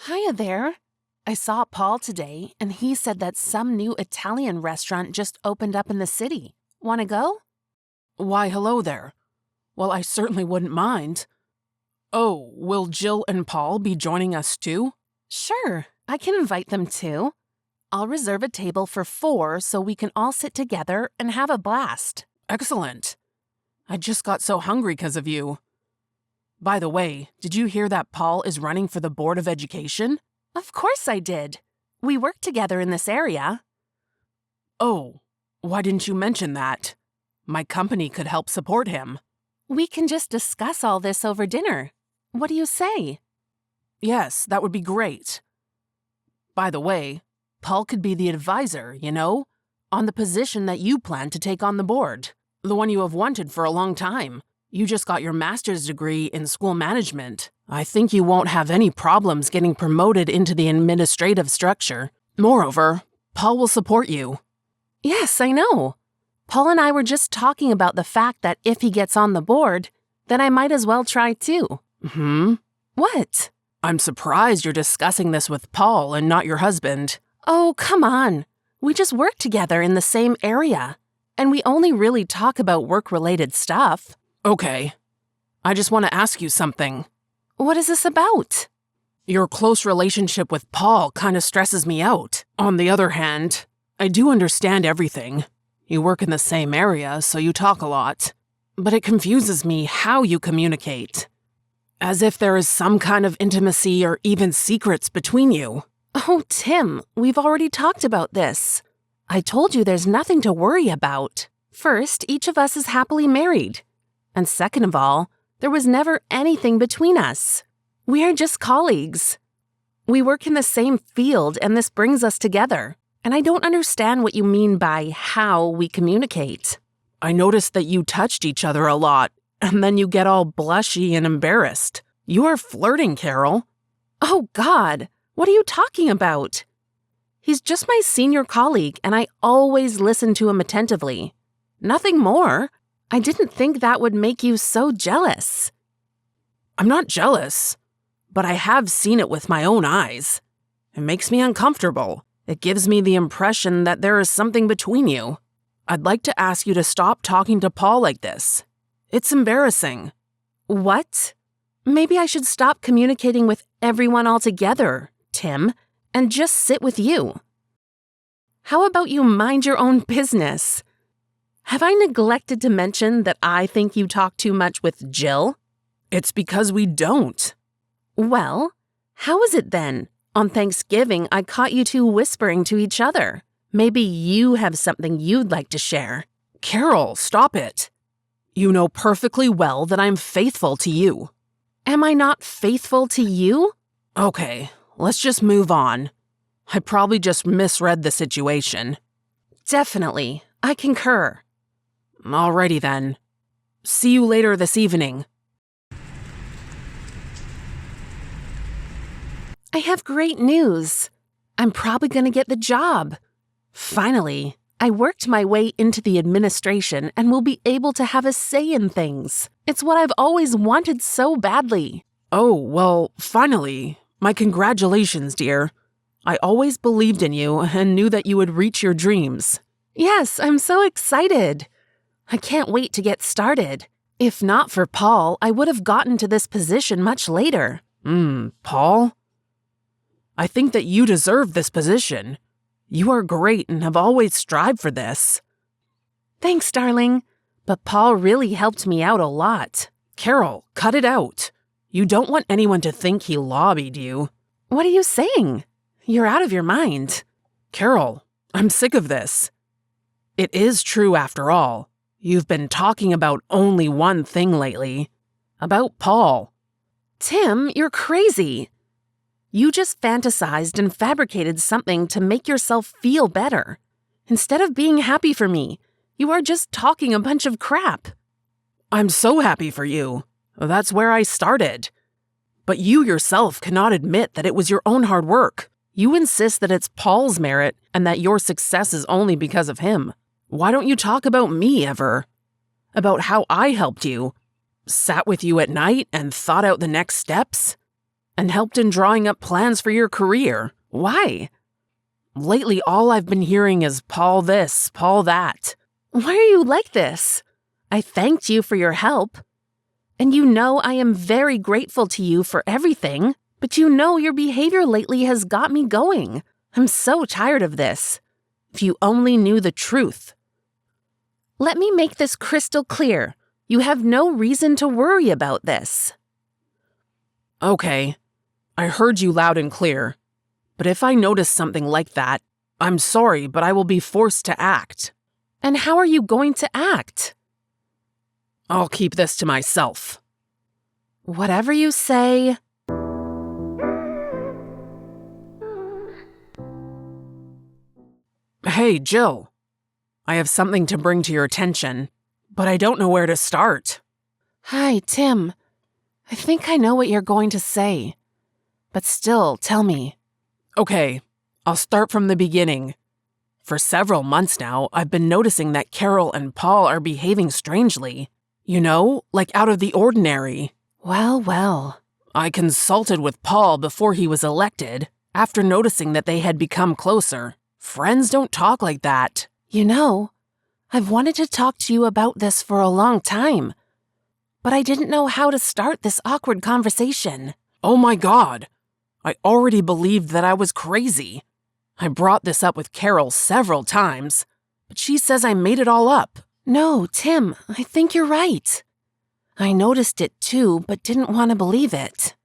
Hiya there. I saw Paul today, and he said that some new Italian restaurant just opened up in the city. Want to go? Why, hello there. Well, I certainly wouldn't mind. Oh, will Jill and Paul be joining us too? Sure, I can invite them too. I'll reserve a table for 4 so we can all sit together and have a blast. Excellent. I just got so hungry because of you. By the way, did you hear that Paul is running for the Board of Education? Of course I did. We work together in this area. Oh, why didn't you mention that? My company could help support him. We can just discuss all this over dinner. What do you say? Yes, that would be great. By the way, Paul could be the advisor, on the position that you plan to take on the board, the one you have wanted for a long time. You just got your master's degree in school management. I think you won't have any problems getting promoted into the administrative structure. Moreover, Paul will support you. Yes, I know. Paul and I were just talking about the fact that if he gets on the board, then I might as well try too. What? I'm surprised you're discussing this with Paul and not your husband. Oh, come on. We just work together in the same area, and we only really talk about work-related stuff. Okay. I just want to ask you something. What is this about? Your close relationship with Paul kind of stresses me out. On the other hand, I do understand everything. You work in the same area, so you talk a lot. But it confuses me how you communicate. As if there is some kind of intimacy or even secrets between you. Oh, Tim, we've already talked about this. I told you there's nothing to worry about. First, each of us is happily married. And second of all, there was never anything between us. We are just colleagues. We work in the same field, and this brings us together. And I don't understand what you mean by how we communicate. I noticed that you touched each other a lot, and then you get all blushy and embarrassed. You are flirting, Carol. Oh, God, what are you talking about? He's just my senior colleague, and I always listen to him attentively. Nothing more. I didn't think that would make you so jealous. I'm not jealous, but I have seen it with my own eyes. It makes me uncomfortable. It gives me the impression that there is something between you. I'd like to ask you to stop talking to Paul like this. It's embarrassing. What? Maybe I should stop communicating with everyone altogether, Tim, and just sit with you. How about you mind your own business? Have I neglected to mention that I think you talk too much with Jill? It's because we don't. Well, how is it then? On Thanksgiving, I caught you two whispering to each other. Maybe you have something you'd like to share. Carol, stop it. You know perfectly well that I'm faithful to you. Am I not faithful to you? Okay, let's just move on. I probably just misread the situation. Definitely. I concur. Alrighty then. See you later this evening. I have great news. I'm probably going to get the job. Finally, I worked my way into the administration and will be able to have a say in things. It's what I've always wanted so badly. Oh, well, finally. My congratulations, dear. I always believed in you and knew that you would reach your dreams. Yes, I'm so excited. I can't wait to get started. If not for Paul, I would have gotten to this position much later. Paul? I think that you deserve this position. You are great and have always strived for this. Thanks, darling. But Paul really helped me out a lot. Carol, cut it out. You don't want anyone to think he lobbied you. What are you saying? You're out of your mind. Carol, I'm sick of this. It is true after all. You've been talking about only one thing lately. About Paul. Tim, you're crazy. You just fantasized and fabricated something to make yourself feel better. Instead of being happy for me, you are just talking a bunch of crap. I'm so happy for you. That's where I started. But you yourself cannot admit that it was your own hard work. You insist that it's Paul's merit and that your success is only because of him. Why don't you talk about me ever? About how I helped you, sat with you at night and thought out the next steps? and helped in drawing up plans for your career. Why? Lately, all I've been hearing is Paul this, Paul that. Why are you like this? I thanked you for your help. And you know I am very grateful to you for everything, but you know your behavior lately has got me going. I'm so tired of this. If you only knew the truth. Let me make this crystal clear. You have no reason to worry about this. Okay, I heard you loud and clear. But if I notice something like that, I'm sorry, but I will be forced to act. And how are you going to act? I'll keep this to myself. Whatever you say. Hey, Jill. I have something to bring to your attention, but I don't know where to start. Hi, Tim. I think I know what you're going to say. But still, tell me. Okay, I'll start from the beginning. For several months now, I've been noticing that Carol and Paul are behaving strangely. You know, like out of the ordinary. Well. I consulted with Paul before he was elected, after noticing that they had become closer. Friends don't talk like that. You know, I've wanted to talk to you about this for a long time, but I didn't know how to start this awkward conversation. Oh my God. I already believed that I was crazy. I brought this up with Carol several times, but she says I made it all up. No, Tim, I think you're right. I noticed it too, but didn't want to believe it.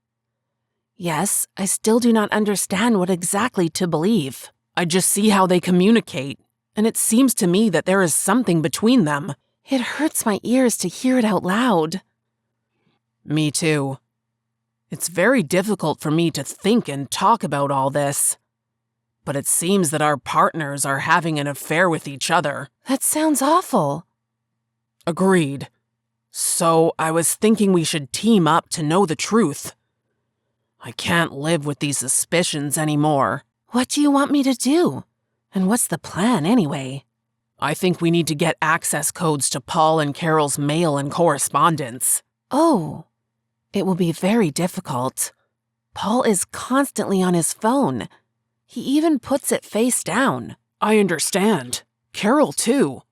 Yes, I still do not understand what exactly to believe. I just see how they communicate, and it seems to me that there is something between them. It hurts my ears to hear it out loud. Me too. It's very difficult for me to think and talk about all this. But it seems that our partners are having an affair with each other. That sounds awful. Agreed. So I was thinking we should team up to know the truth. I can't live with these suspicions anymore. What do you want me to do? And what's the plan anyway? I think we need to get access codes to Paul and Carol's mail and correspondence. Oh, it will be very difficult. Paul is constantly on his phone. He even puts it face down. I understand. Carol, too.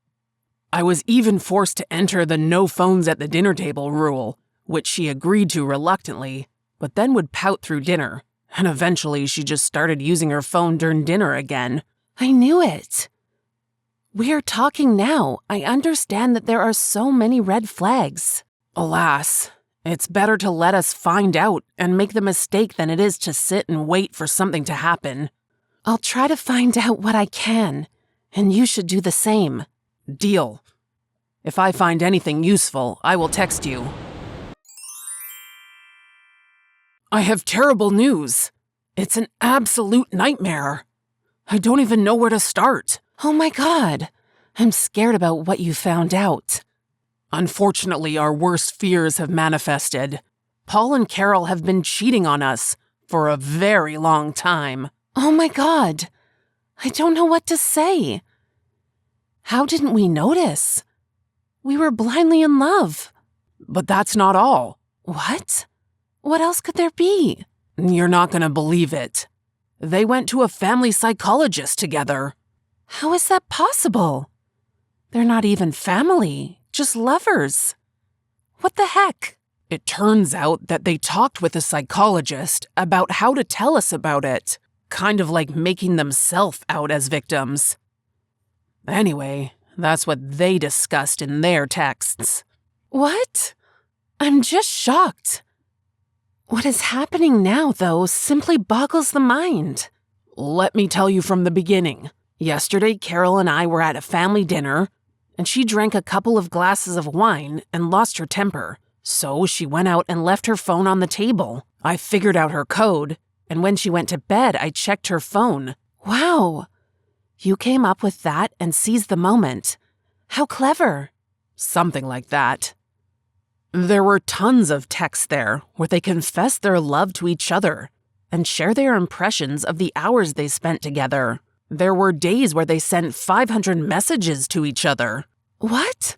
I was even forced to enter the no phones at the dinner table rule, which she agreed to reluctantly, but then would pout through dinner, and eventually she just started using her phone during dinner again. I knew it. We're talking now. I understand that there are so many red flags. Alas, it's better to let us find out and make the mistake than it is to sit and wait for something to happen. I'll try to find out what I can, and you should do the same. Deal. If I find anything useful, I will text you. I have terrible news. It's an absolute nightmare. I don't even know where to start. Oh my God. I'm scared about what you found out. Unfortunately, our worst fears have manifested. Paul and Carol have been cheating on us for a very long time. Oh my God. I don't know what to say. How didn't we notice? We were blindly in love. But that's not all. What? What else could there be? You're not going to believe it. They went to a family psychologist together. How is that possible? They're not even family, just lovers. What the heck? It turns out that they talked with a psychologist about how to tell us about it, kind of like making themselves out as victims. Anyway, that's what they discussed in their texts. What? I'm just shocked. What is happening now, though, simply boggles the mind. Let me tell you from the beginning. Yesterday, Carol and I were at a family dinner, and she drank a couple of glasses of wine and lost her temper. So she went out and left her phone on the table. I figured out her code, and when she went to bed, I checked her phone. Wow. You came up with that and seized the moment. How clever. Something like that. There were tons of texts there where they confessed their love to each other and share their impressions of the hours they spent together. There were days where they sent 500 messages to each other. What?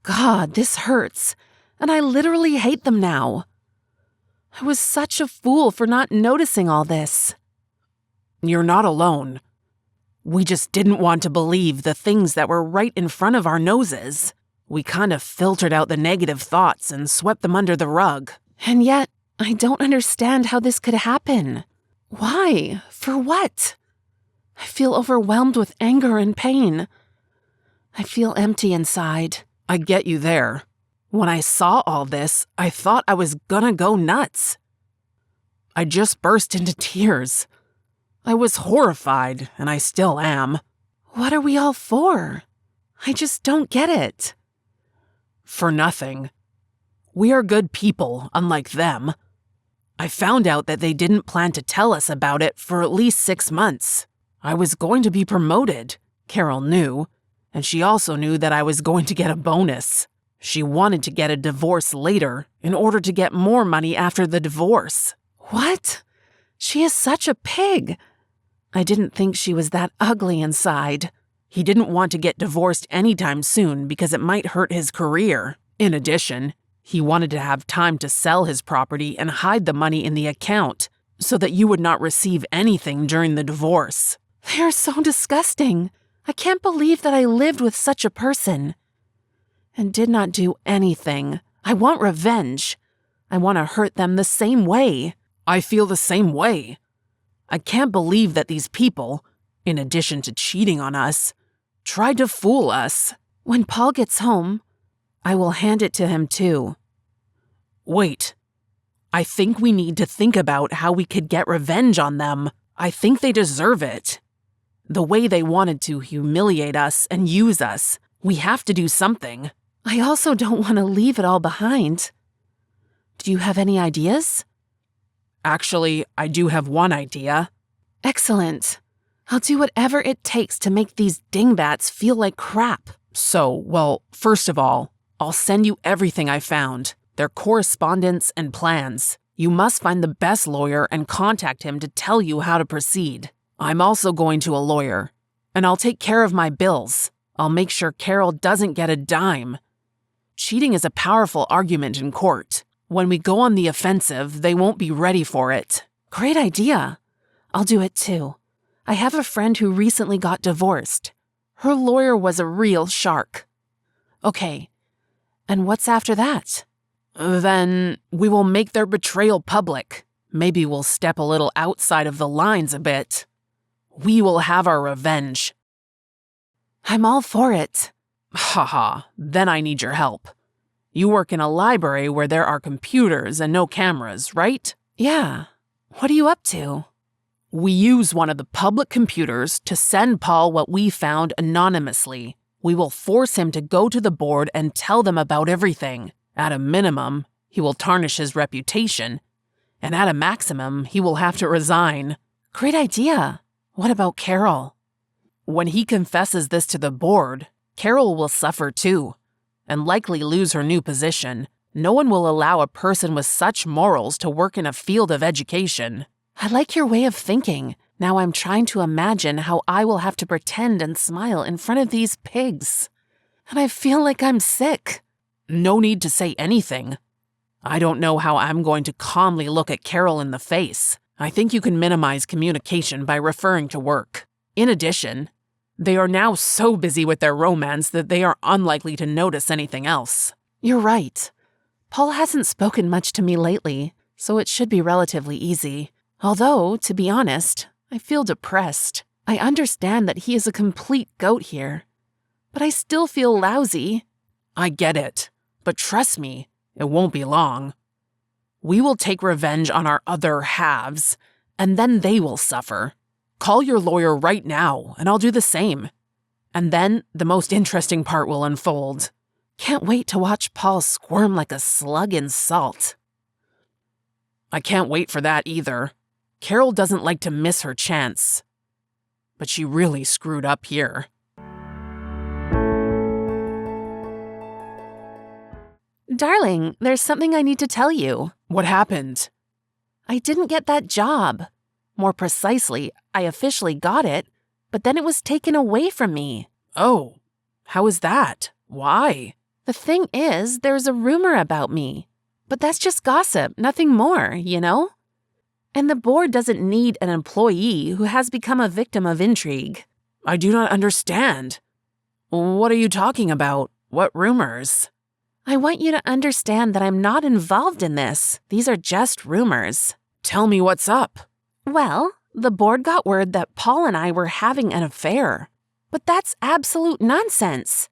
God, this hurts, and I literally hate them now. I was such a fool for not noticing all this. You're not alone. We just didn't want to believe the things that were right in front of our noses. We kind of filtered out the negative thoughts and swept them under the rug. And yet, I don't understand how this could happen. Why? For what? I feel overwhelmed with anger and pain. I feel empty inside. I get you there. When I saw all this, I thought I was gonna go nuts. I just burst into tears. I was horrified, and I still am. What are we all for? I just don't get it. For nothing. We are good people, unlike them. I found out that they didn't plan to tell us about it for at least 6 months. I was going to be promoted, Carol knew, and she also knew that I was going to get a bonus. She wanted to get a divorce later in order to get more money after the divorce. What? She is such a pig. I didn't think she was that ugly inside. He didn't want to get divorced anytime soon because it might hurt his career. In addition, he wanted to have time to sell his property and hide the money in the account so that you would not receive anything during the divorce. They are so disgusting. I can't believe that I lived with such a person and did not do anything. I want revenge. I want to hurt them the same way. I feel the same way. I can't believe that these people, in addition to cheating on us, tried to fool us. When Paul gets home, I will hand it to him too. Wait. I think we need to think about how we could get revenge on them. I think they deserve it. The way they wanted to humiliate us and use us, we have to do something. I also don't want to leave it all behind. Do you have any ideas? Actually, I do have one idea. Excellent. I'll do whatever it takes to make these dingbats feel like crap. Well, first of all, I'll send you everything I found, their correspondence and plans. You must find the best lawyer and contact him to tell you how to proceed. I'm also going to a lawyer, and I'll take care of my bills. I'll make sure Carol doesn't get a dime. Cheating is a powerful argument in court. When we go on the offensive, they won't be ready for it. Great idea. I'll do it too. I have a friend who recently got divorced. Her lawyer was a real shark. Okay, and what's after that? Then we will make their betrayal public. Maybe we'll step a little outside of the lines a bit. We will have our revenge. I'm all for it. Haha, then I need your help. You work in a library where there are computers and no cameras, right? Yeah. What are you up to? We use one of the public computers to send Paul what we found anonymously. We will force him to go to the board and tell them about everything. At a minimum, he will tarnish his reputation. And at a maximum, he will have to resign. Great idea. What about Carol? When he confesses this to the board, Carol will suffer too, and likely lose her new position. No one will allow a person with such morals to work in a field of education. I like your way of thinking. Now I'm trying to imagine how I will have to pretend and smile in front of these pigs. And I feel like I'm sick. No need to say anything. I don't know how I'm going to calmly look at Carol in the face. I think you can minimize communication by referring to work. In addition, they are now so busy with their romance that they are unlikely to notice anything else. You're right. Paul hasn't spoken much to me lately, so it should be relatively easy. Although, to be honest, I feel depressed. I understand that he is a complete goat here, but I still feel lousy. I get it, but trust me, it won't be long. We will take revenge on our other halves, and then they will suffer. Call your lawyer right now, and I'll do the same. And then the most interesting part will unfold. Can't wait to watch Paul squirm like a slug in salt. I can't wait for that either. Carol doesn't like to miss her chance. But she really screwed up here. Darling, there's something I need to tell you. What happened? I didn't get that job. More precisely, I officially got it, but then it was taken away from me. Oh, how is that? Why? The thing is, there's a rumor about me. But that's just gossip, nothing more, you know? And the board doesn't need an employee who has become a victim of intrigue. I do not understand. What are you talking about? What rumors? I want you to understand that I'm not involved in this. These are just rumors. Tell me what's up. Well, the board got word that Paul and I were having an affair. But that's absolute nonsense.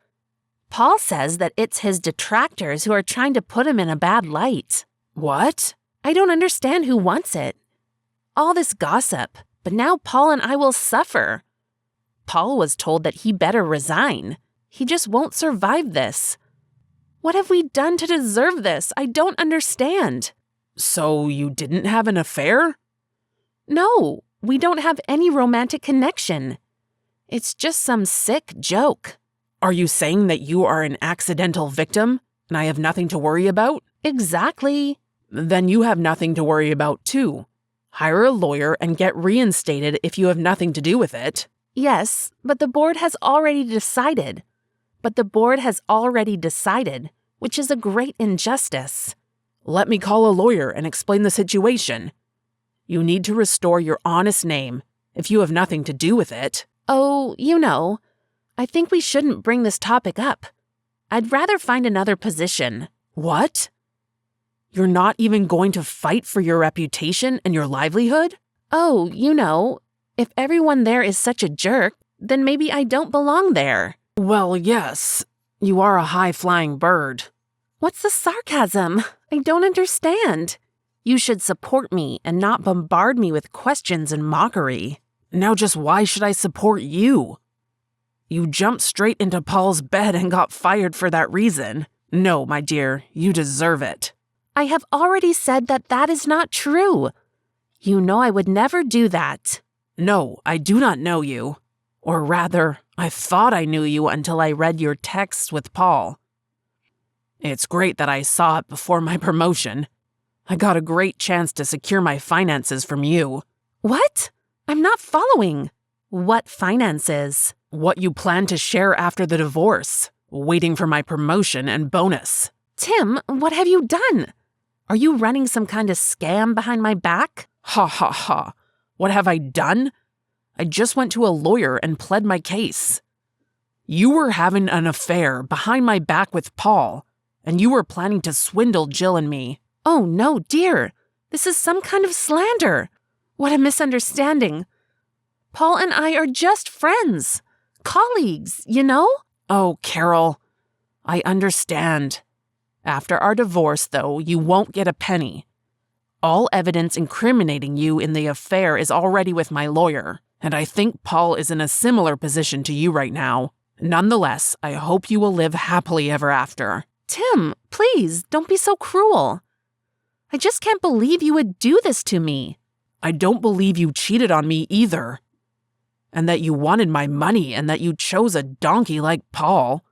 Paul says that it's his detractors who are trying to put him in a bad light. What? I don't understand who wants it. All this gossip, but now Paul and I will suffer. Paul was told that he better resign. He just won't survive this. What have we done to deserve this? I don't understand. So you didn't have an affair? No, we don't have any romantic connection. It's just some sick joke. Are you saying that you are an accidental victim and I have nothing to worry about? Exactly. Then you have nothing to worry about too. Hire a lawyer and get reinstated if you have nothing to do with it. Yes, but the board has already decided. Which is a great injustice. Let me call a lawyer and explain the situation. You need to restore your honest name if you have nothing to do with it. Oh, I think we shouldn't bring this topic up. I'd rather find another position. What? You're not even going to fight for your reputation and your livelihood? Oh, if everyone there is such a jerk, then maybe I don't belong there. Well, yes, you are a high-flying bird. What's the sarcasm? I don't understand. You should support me and not bombard me with questions and mockery. Now just why should I support you? You jumped straight into Paul's bed and got fired for that reason. No, my dear, you deserve it. I have already said that that is not true. You know I would never do that. No, I do not know you. Or rather, I thought I knew you until I read your texts with Paul. It's great that I saw it before my promotion. I got a great chance to secure my finances from you. What? I'm not following. What finances? What you plan to share after the divorce, waiting for my promotion and bonus. Tim, what have you done? Are you running some kind of scam behind my back? Ha ha ha. What have I done? I just went to a lawyer and pled my case. You were having an affair behind my back with Paul, and you were planning to swindle Jill and me. Oh no, dear. This is some kind of slander. What a misunderstanding. Paul and I are just friends. Colleagues, Oh, Carol, I understand. After our divorce, though, you won't get a penny. All evidence incriminating you in the affair is already with my lawyer, and I think Paul is in a similar position to you right now. Nonetheless, I hope you will live happily ever after. Tim, please, don't be so cruel. I just can't believe you would do this to me. I don't believe you cheated on me either. And that you wanted my money and that you chose a donkey like Paul.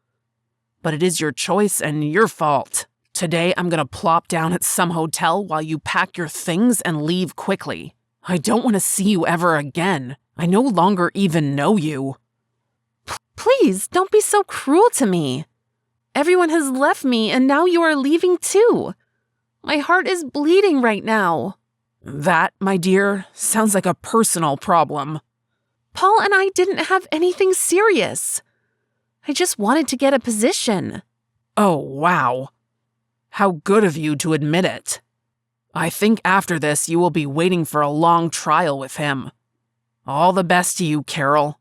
But it is your choice and your fault. Today, I'm gonna plop down at some hotel while you pack your things and leave quickly. I don't want to see you ever again. I no longer even know you. Please, don't be so cruel to me. Everyone has left me and now you are leaving too. My heart is bleeding right now. That, my dear, sounds like a personal problem. Paul and I didn't have anything serious. I just wanted to get a position. Oh, wow. How good of you to admit it. I think after this you will be waiting for a long trial with him. All the best to you, Carol.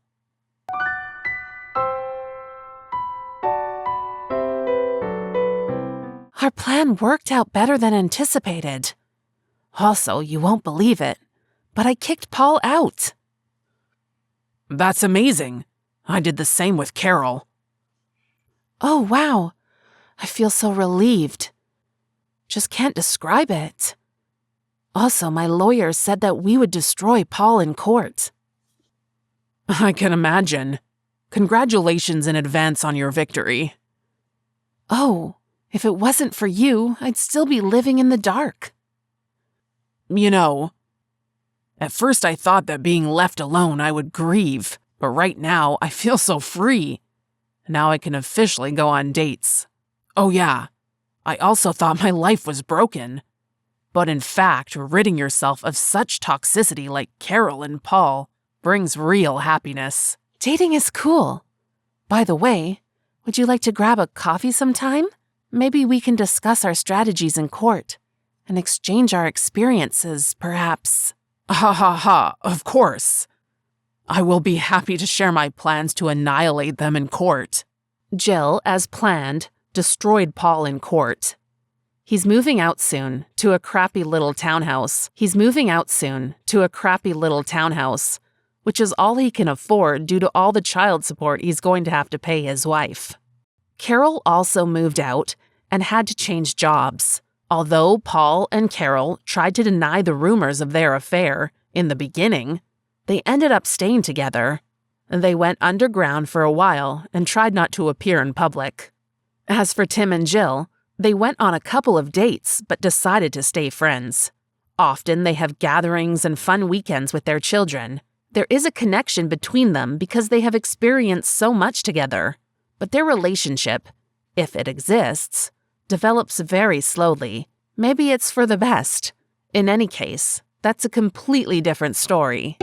Our plan worked out better than anticipated. Also, you won't believe it, but I kicked Paul out. That's amazing. I did the same with Carol. Oh, wow. I feel so relieved. Just can't describe it. Also, my lawyer said that we would destroy Paul in court. I can imagine. Congratulations in advance on your victory. Oh, if it wasn't for you, I'd still be living in the dark. At first I thought that being left alone I would grieve, but right now I feel so free. Now I can officially go on dates. Oh yeah, I also thought my life was broken. But in fact, ridding yourself of such toxicity like Carol and Paul brings real happiness. Dating is cool. By the way, would you like to grab a coffee sometime? Maybe we can discuss our strategies in court and exchange our experiences, perhaps. Ha ha ha, of course. I will be happy to share my plans to annihilate them in court. Jill, as planned, destroyed Paul in court. He's moving out soon to a crappy little townhouse. Which is all he can afford due to all the child support he's going to have to pay his wife. Carol also moved out and had to change jobs. Although Paul and Carol tried to deny the rumors of their affair in the beginning, they ended up staying together. They went underground for a while and tried not to appear in public. As for Tim and Jill, they went on a couple of dates but decided to stay friends. Often they have gatherings and fun weekends with their children. There is a connection between them because they have experienced so much together. But their relationship, if it exists, develops very slowly. Maybe it's for the best. In any case, that's a completely different story.